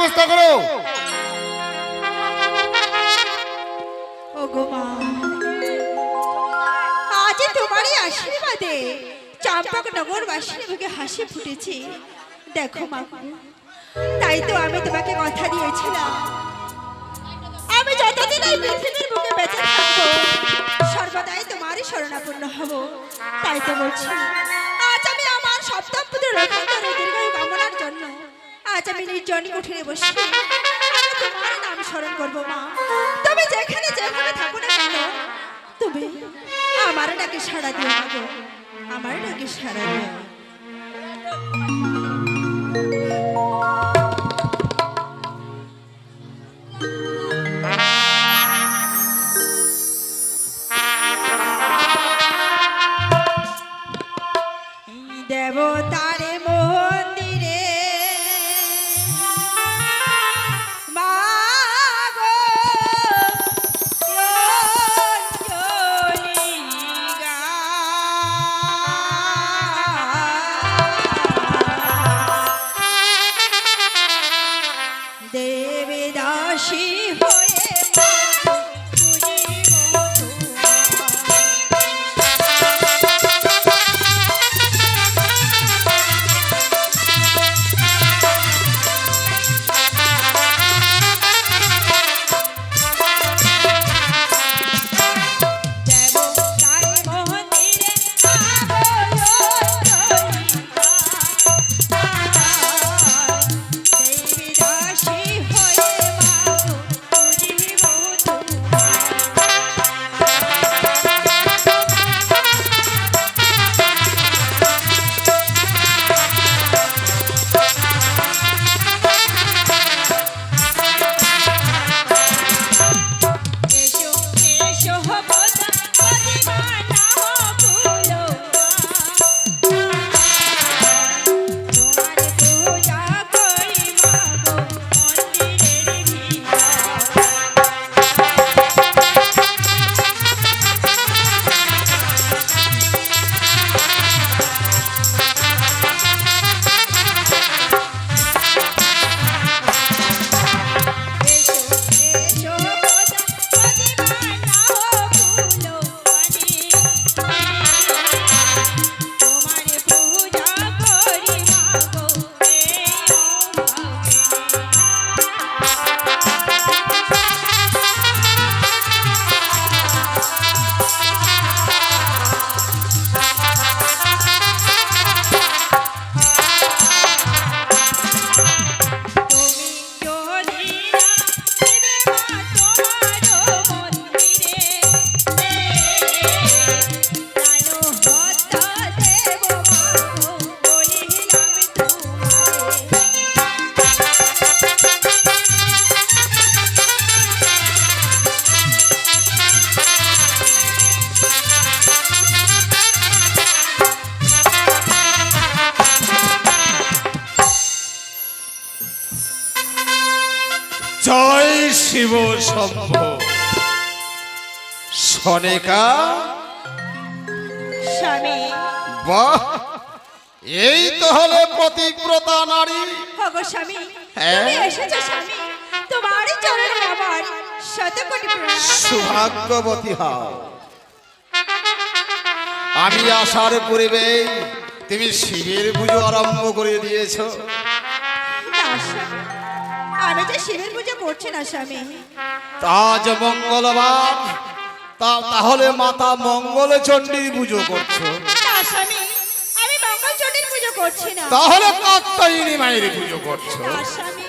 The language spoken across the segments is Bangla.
ব্যবস্থা করো। ওগো মা, আজ তোমারই আশীর্বাদে চম্পকনগরবাসীর মুখে হাসি ফুটেছে। দেখো মা, তাই তো আমি তোমাকে কথা দিয়েছিলাম, আমি যতদিন এই পৃথিবীর বুকে বেঁচে থাকবো সর্বদাই তোমারই শরণাপন্ন হব। তাই তো বলছি, আজ আমি আমার সপ্তম পুত্র লক্ষণের দীর্ঘায়ু কামনার জন্য আজ আমি নির্জন কুঠিরে বসে আমি তোমার নাম স্মরণ করবো মা। তুমি যেখানে যেভাবে থাকো না কেন, তুমি আমার ডাকে সাড়া দিও না গো, আমার ডাকে সাড়া দিও। দেবতার মন্দিরে মা গো অঞ্জলিগা, দেবদাসী হয়ে জয় শিব শম্ভ। সনেকা, স্বামী, বাহ, এই তো হলে পতিব্রতা নারী। ওগো স্বামী, হ্যাঁ? তুমি এসেছো স্বামী, তোমারই চরণে আমার শতকোটি প্রণাম। সৌভাগ্যবতী হও। আমি আসার পূর্বে তুমি শিবের পুজো আরম্ভ করে দিয়েছ। না স্বামী, আমি যে শিবের পুজো করছি না স্বামী। আজ মঙ্গলবার, তাহলে মাতা মঙ্গল চণ্ডীর পুজো করছো? না স্বামী, আমি মঙ্গল চণ্ডীর পুজো করছি না। তাহলে কাত্যায়নী মায়ের পুজো করছো? না স্বামী,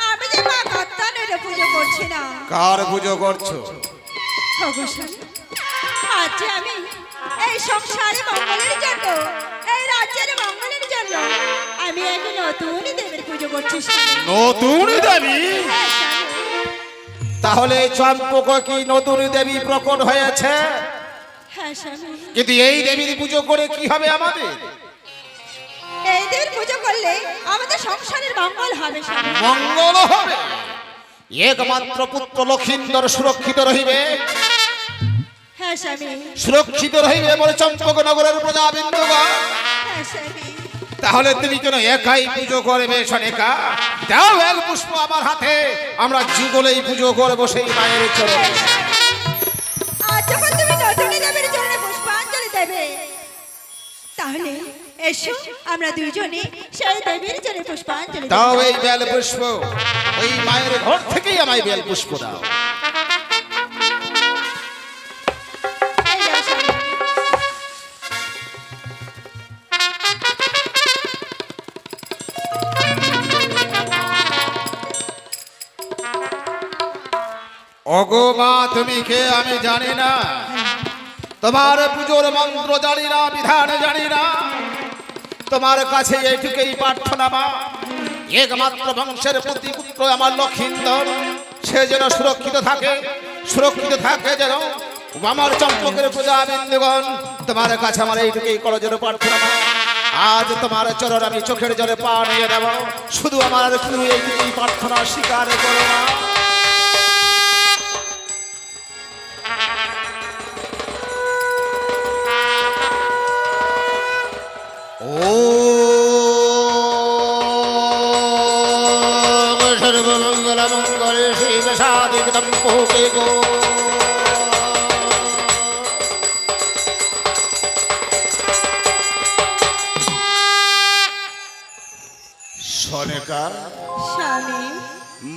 আমি যে মা কাত্যায়নীর পুজো করছি না। কার পুজো করছো? ওগো স্বামী, আজ যে আমি এই সংসারে মঙ্গলের জন্য, এই রাজ্যের মঙ্গলের জন্য আমি এক নতুন দেবীর পুজো করছি স্বামী। নতুন দেবী? হ্যাঁ স্বামী। তাহলে চম্পক কি নতুন দেবী প্রকট হয়েছে? হ্যাঁ স্বামী। কিন্তু এই দেবীর পুজো করে কি হবে আমাদের? এই দেবীর পুজো করলে আমাদের সংসারের মঙ্গল হবে স্বামী। মঙ্গল হবে, একমাত্র পুত্র লক্ষিন্দর সুরক্ষিত রহিবে। হ্যাঁ স্বামী। সুরক্ষিত রহিবে বলে চম্পক নগরের প্রজাবৃন্দগণ হ্যাঁ স্বামী। তাহলে তুমি কেন একাই পুজো করবে সনেকা? দাও এক পুষ্প আমার হাতে, আমরা যুগলেই পুজো করবো সেই মায়ের চরণে। আর যখন তুমি নতুন দেবীর চরণে পুষ্পাঞ্জলি দেবে, তাহলে এসো আমরা দুইজনে সেই দেবীর চরণে পুষ্পাঞ্জলি দেব। দাও এই বেল পুষ্প, ওই মায়ের ঘর থেকেই আমায় বেল পুষ্প দাও। এই নাও স্বামী। ওগো মা তুমি কে আমি জানি না, তোমার পুজোর মন্ত্র জানি না, বিধান জানি না, তোমার কাছে এইটুকুই প্রার্থনা মা, একমাত্র বংশের প্রতিপুত্র আমার লক্ষিন্দর, সে যেন সুরক্ষিত থাকে যেন আমার চম্পকের পূজা বিন্দুগণ, তোমার কাছে আমার এইটুকুই করজোর প্রার্থনা মা। আজ তোমার চরণ আমি চোখের জলে পা নিয়ে দেব, শুধু আমার শুধু এইটুকুই প্রার্থনা স্বীকার করো মা। সর্বমঙ্গলমঙ্গলে শিব সাদিকদম ভোগে গো। সনেকা, স্বামী,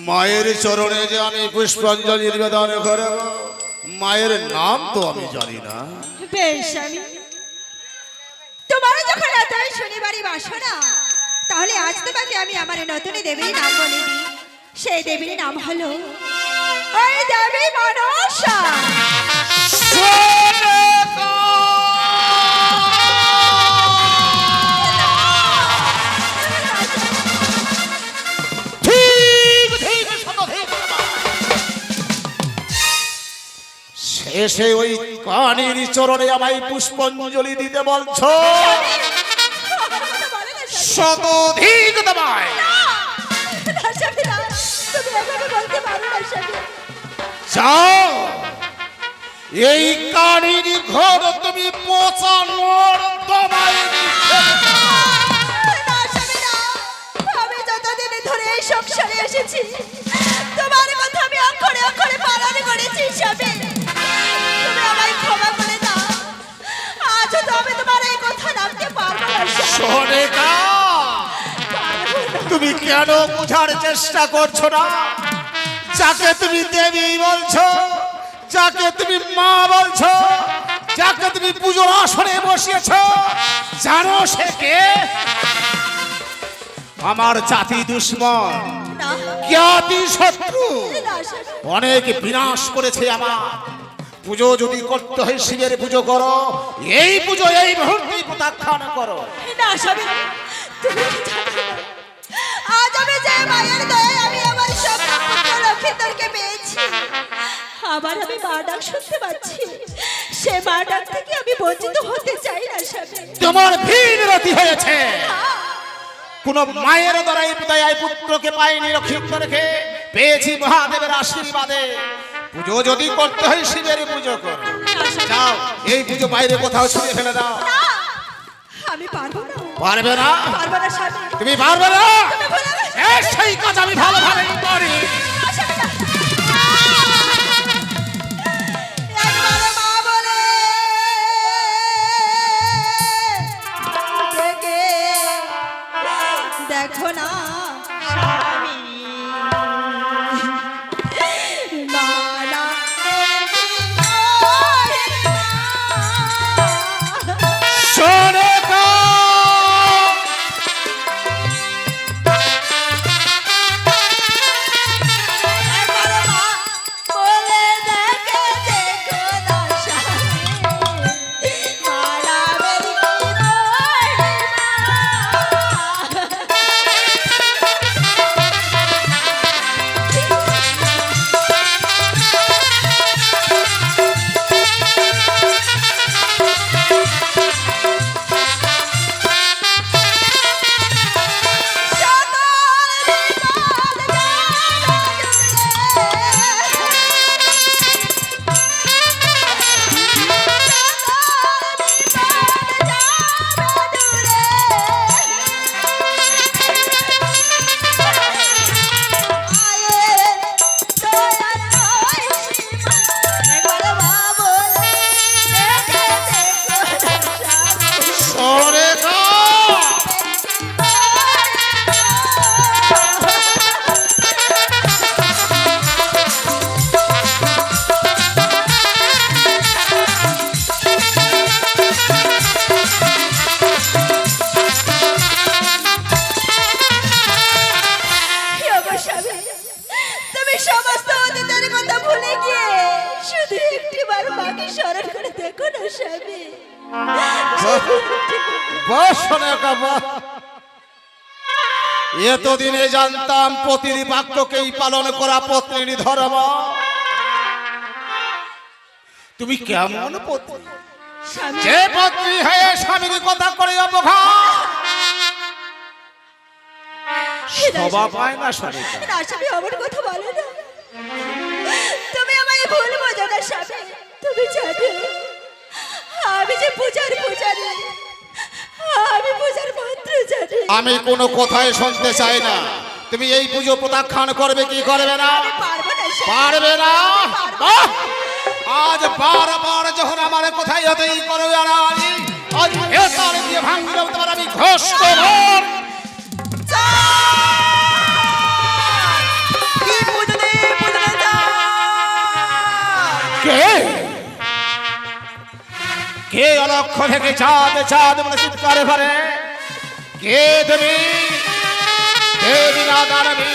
মায়ের চরণে যে আমি পুষ্পাঞ্জলি নিবেদন করব, মায়ের নাম তো আমি জানি না। বেশ স্বামী, তোমার যখন এতই শনিবারই বাসনা, তাহলে আজ তোমাকে আমি আমার নতুন দেবীর নাম বলে দিই। সেই দেবীর নাম হলো ওই দেবী মনসা। শেষে ওই কানির চরণে আমায় পুষ্পাঞ্জলি দিতে বলছো? শতধিক তোমায় যাও, এই কানির ঘর তুমি পচানোর তোমায় আমি যতদিন ধরে এই সংসারে এসেছি, তোমার কথা আমি অক্ষরে অক্ষরে পালন করেছি স্বামী। তুমি আমায় ক্ষমা করে দাও, আজ তো আমি তোমার এই কথা রাখতে পারবো না স্বামী। সনেকা, তুমি কেন বোঝার চেষ্টা করছো না? যাকে তুমি দেবী বলছো, যাকে তুমি মা বলছো, যাকে তুমি পুজোর আসনে বসিয়েছো, জানো সে কে? আমার জাতি দুশ্মন, না, জ্ঞাতি শত্রু, না স্বামী। অনেক বিনাশ করেছে আমার। পুজো যদি করতে হয় শিবের পুজো করো, এই পুজো এই মুহূর্তেই প্রত্যাখ্যান করো। না স্বামী, তুমি কি জানো না? আজ আমি যে মায়ের দয়ায় আমি আমার স্বপ্ন পুত্র লক্ষিন্দরকে পেয়েছি, আবার আমি মা ডাক শুনতে পাচ্ছি। সে মা ডাক থেকে আমি বঞ্চিত হতে চাই না স্বামী। তোমার ভিড় রতি হয়েছে। কোন মায়ের দ্বারাই দয়ায় পুত্রকে পাইনি, লক্ষিন্দরকে পেয়েছি মহাদেবের আশীর্বাদে। পুজো যদি করতে হয় শিবের পুজো করো। যাও, এই পুজো বাইরে কোথাও ছুঁড়ে ফেলে দাও। না, আমি পারবো না। পারবে না? পারবো না স্বামী। তুমি পারবে না? তুমি ভুলে গেছো। সেই কাজ আমি ভালোভাবেই করি। না, স্বামী, না। একবার মা বলে ডেকে দেখো না স্বামী, মা ডাকে মোহের মা। সনেকা, স্বামী বস সোনাকা বস। এতদিনে জানতাম পতির বাক্যকেই পালন করা পত্নীর ধর্ম। তুমি কেমন পত্নী স্বামী যে পত্নী হয়ে স্বামীর কথা করে অবঘাত শোভা পায় না সোনিকা। না স্বামী আমার কথা বলো না, তুমি আমায় ভুল বোঝো না স্বামী। তুমি জানো আমি যে পূজার পূজারি, আমি পূজার মন্ত্র জানি। আমি কোনো কথাই শুনতে চাই না। তুমি এই পুজো প্রত্যাখ্যান করবে কি করবে না? আমি পারবো না স্বামী। পারবে না? বাহ! আজ বারবার যখন আমার কথাই হতেই করো আর আজ হেতার দিয়ে ভাঙবে তোমার আমি ঘোষ তোমার। কি পুজো দে পুজো দে কে কে অলক্ষ থেকে চাঁদ চাঁদ বলে চিৎকার করে? কে তুমি? দেবী না দানবী?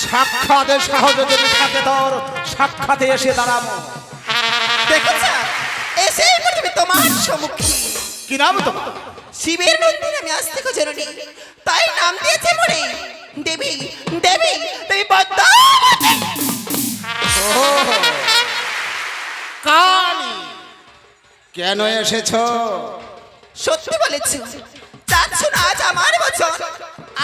সাক্ষাৎ সহজ যদি থাকে তোর সাক্ষাতে এসে দাঁড়াবো। দেখেছ এসেই পড়বে তোমার সম্মুখে। কি নাম তোমার? শিবের নন্দিনী আমি আজ থেকে জননী, তাই নাম দিয়েছে মনে দেবী। দেবী তুমি পদ্মাবতী। কালী কেন এসেছ? সত্যি বলেছ, চাচ্ছ না আজ আমার বচন,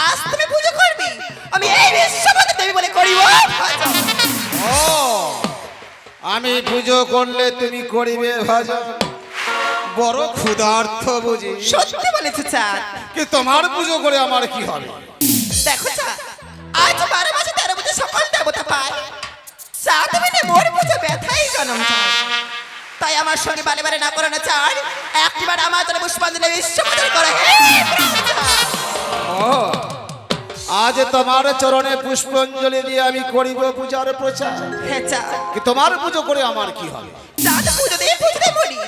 আজ তুমি পুজো করবে, আমি এই বিশ্বপতি দেবী বলে করিব ভজন। ও আমি পুজো করলে তুমি করিবে ভজন? বড় ক্ষুধার্থ বুঝি। সত্যি বলেছ চাঁদ। কি তোমার পুজো করে আমার কি হবে? দেখো চাঁদ, আজ 12 মাসে 13 বছর সকল দেবতা পায়, চাঁদ মিলে মোর পুজো ব্যথাই জনম যায়। তাই আমার সঙ্গে বারে বারে না করো না চাঁদ, একটিবার আমার জন্য পুষ্পাঞ্জলি বিশ্বপতি করে। হে চাঁদ, ও আজ তোমার চরণে পুষ্পাঞ্জলি দিয়ে আমি করিব পূজার প্রচার। হে চাঁদ, কি তোমার পুজো করে আমার কি হবে? চাঁদ পুজো দিয়ে বলি,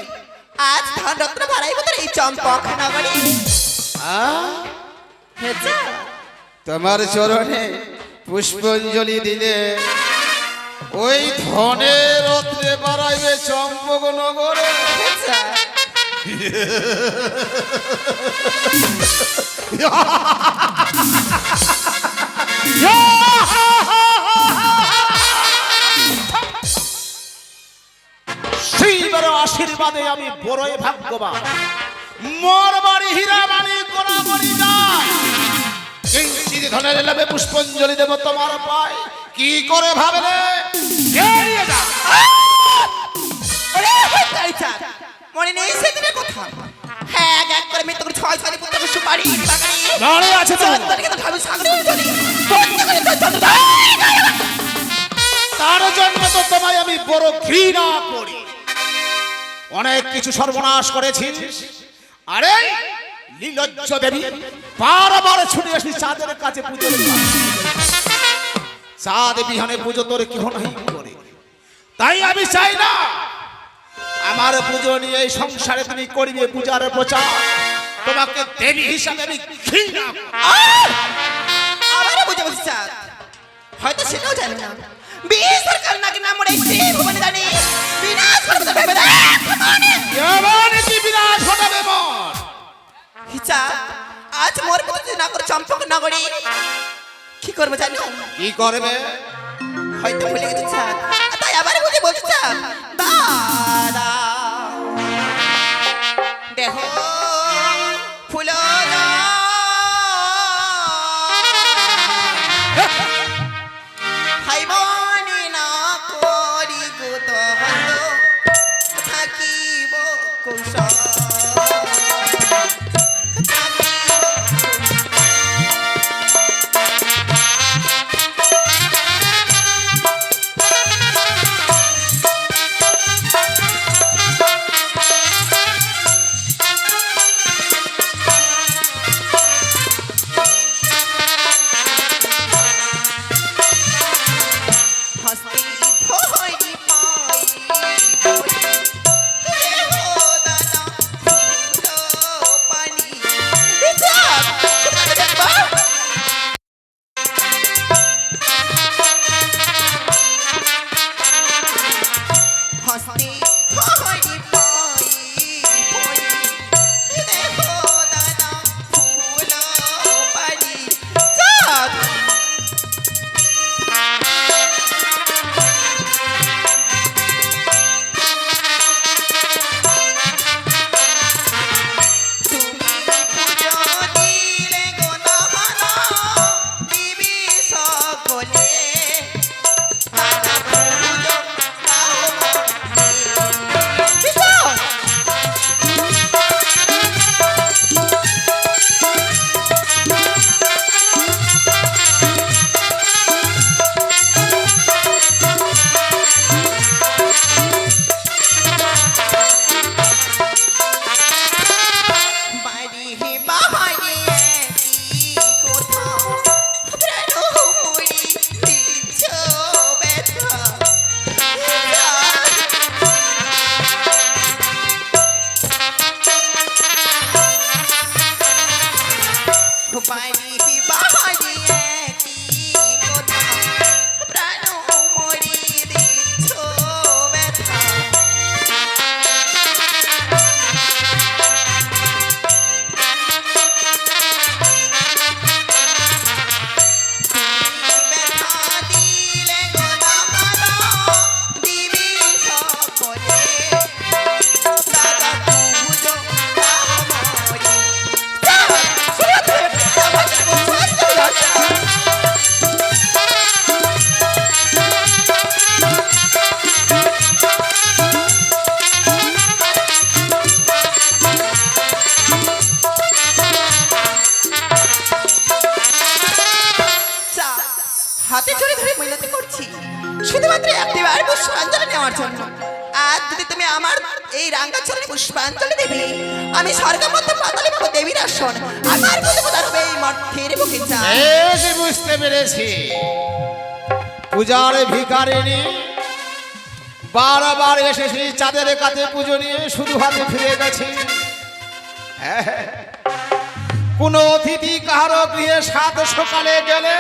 আজ ধন রত্ন ভরাইব তোর এই চম্পক নগরী। আহ? হে চাঁদ, তোমার চরণে পুষ্পাঞ্জলি দিলে ওই ধনের রত্নে বাড়াইবে চম্পক নগরে। হে চাঁদ, শিবের আশীর্বাদে আমি বড়ই ভাগ্যবান। মোর বাড়ি হীরা বাড়ি কোনা বাড়ি যায় কিঞ্চিত ধনের লাভে পুষ্পাঞ্জলি দেব তোমার পায়। কি করে ভাবলে? এড়িয়ে যা। ওরে তাই চাঁদ, মনে নেই সেদিনের কথা? হ্যাঁ, এক করে মৃত্যু করে 6 পুত্রকে সুপারি বাগানে দাঁড়িয়ে আছে তো। চন্দনকে তো ভাবি সাগরে চলি বন্ধ করে তো চন্দন। তার জন্য তো তোমায় আমি বড় ঘৃণা করি। অনেক কিছু সর্বনাশ করেছিস। আরে লীলজ্জ দেবী বারবার ছুটে আসি চাঁদের কাছে পুজো দিতে। চাঁদ বিহানে পুজো তোর কেহ নাই করে। তাই আমি চাই না আমার পুজো নিয়ে এই সংসারে তুমি করিবে পূজার প্রচার। তোমাকে দেবী হিসাবে আমি ঘৃণা করি। আবারও বুঝে বলছি চাঁদ, হয়তো সেটাও জানো না, বিয়ে সরকার নাকি নাম মরে স্ত্রী ভুবনে জানি বিনাশ করবে তো ভেবে দেখ। এমন কি বিনাশ ঘটাবে মন? চাঁদ, আজ মোর পুত্র না করে চম্পক নগরী কি করবো জানো? কি করবে? হয়তো ভুলে গেছে চাঁদ, তাই আবার বুঝে বলছি চাঁদ। দাদা দেহ ফুল হাই মনে না করি গো তহত থাকিব কৌশল। হস্তি ধরি পাই দেহ দাদা ফুল পানি। চাঁদ, শুনতে দেখবা? হস্তি ধরি পাই সকলে দাদা পুজো দাও মরি। বিশাল! বাড়ি বাহারে একই কোথাও প্রাণ মরি দিচ্ছ ব্যথা। বাড়ি বাহারে একই কোথাও প্রাণ মরি দিচ্ছ ব্যথা। ব্যথা দিলে গো দাদা দিবি সকলে দাদা পুজো দাও মরি। হাতে চড়ে ধরে মিনতি করছি শুধুমাত্র একটিবার পুষ্পাঞ্জলি নেওয়ার জন্য। আজ যদি তুমি আমার এই রাঙ্গা চরণে পুষ্পাঞ্জলি দেবে, আমি স্বর্গের মধ্যে পাতালে পাবো দেবীর আসন। আমার প্রতিপদার হবে এই মঠের বুকে চা। বেশ বুঝতে পেরেছি, পূজার ভিখারিণী বারবার এসেছি চাঁদের কাছে পুজো নিয়ে শুধু হাতে ফিরে গেছি। হ্যাঁ, কোন অতিথি কাহারো গৃহে সাত সকালে গেলে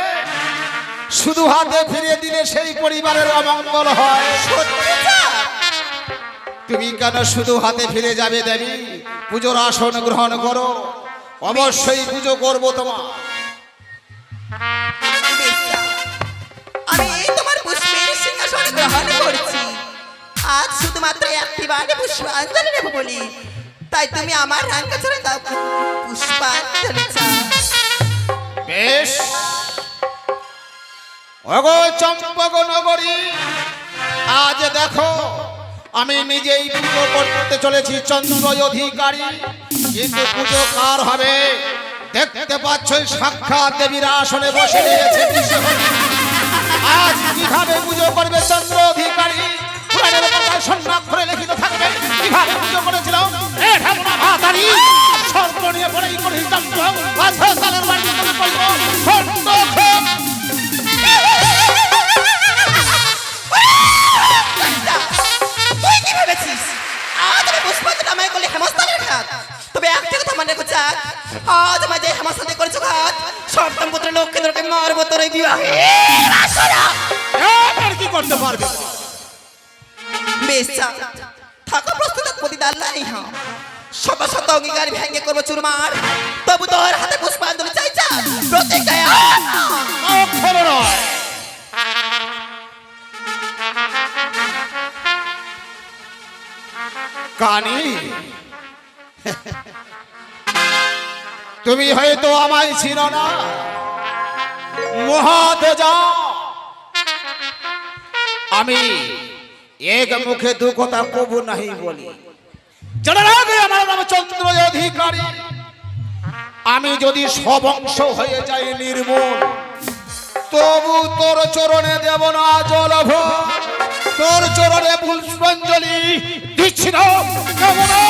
শুধু হাতে ফিরে দিলে সেই পরিবারের অমঙ্গল হয়। সত্যি চা? তুমি কেন শুধু হাতে ফিরে যাবে দেবী? পুজোর আসন গ্রহণ করো, অবশ্যই পুজো করবো তোমার। বেশ চা। আমি এই তোমার পুষ্পের সিংহাসন গ্রহণ করছি। আজ শুধুমাত্র একটিবার পুষ্পাঞ্জলি নেব বলি, তাই তুমি আমার রাঙ্গা চরণে দাও পুষ্পাঞ্জলি চা। বেশ, ওগো চম্পক নগরী, আজ দেখো আমি নিজেই পুজো করতে চলেছি চন্দ্র অধিকারী। কিন্তু পুজো কার হবে? দেখতে পাচ্ছ সাক্ষাৎ দেবীরা আসনে বসে রয়েছে বিশ্বকবি। আজ কিভাবে পুজো করবে চন্দ্র অধিকারী? পুরাণের পাতায় স্বর্ণাক্ষরে লিখিত থাকবে কিভাবে পুজো করেছিল। সর্ব নিয়ে পড়েই করি চন্দ্র বাধ্যতালের বাড়ি করে বলবো খণ্ডক্ষেপ। তুই কি ভেবেছিস আজ আমি পুষ্পাঞ্জলি আমায় করলে হেমস্থানের ঘাত? তবে একটা কথা মনে রেখো চা, আজ আমায় যে হেমস্থানে করেছো ঘাত, সপ্তম পুত্র লক্ষ্মীদেরকে মারবো তোর এই বিবাহে। আর কি করতে পারবে? বেশ চা, থাকা প্রস্তুত প্রতিদান নাই। হ্যাঁ, শত শত অঙ্গীকার ভেঙে করবো চুরমার, তবু তোর হাতে পুষ্পাঞ্জলি চাই চা। প্রতিজ্ঞায় অক্ষর নয়। কানি, তুমি হয়তো আমায় ছিল না মহাতেজা। আমি এক মুখে দু কথা কবু নাহি বলি। জানা লাগে আমার নাম চন্দ্র অধিকারী। আমি যদি সবংশ হয়ে যাই নির্মূল, তবু তোর চরণে দেব না জলভ। তোর চরণে পুষ্পাঞ্জলি দিচ্ছি না, দেব না।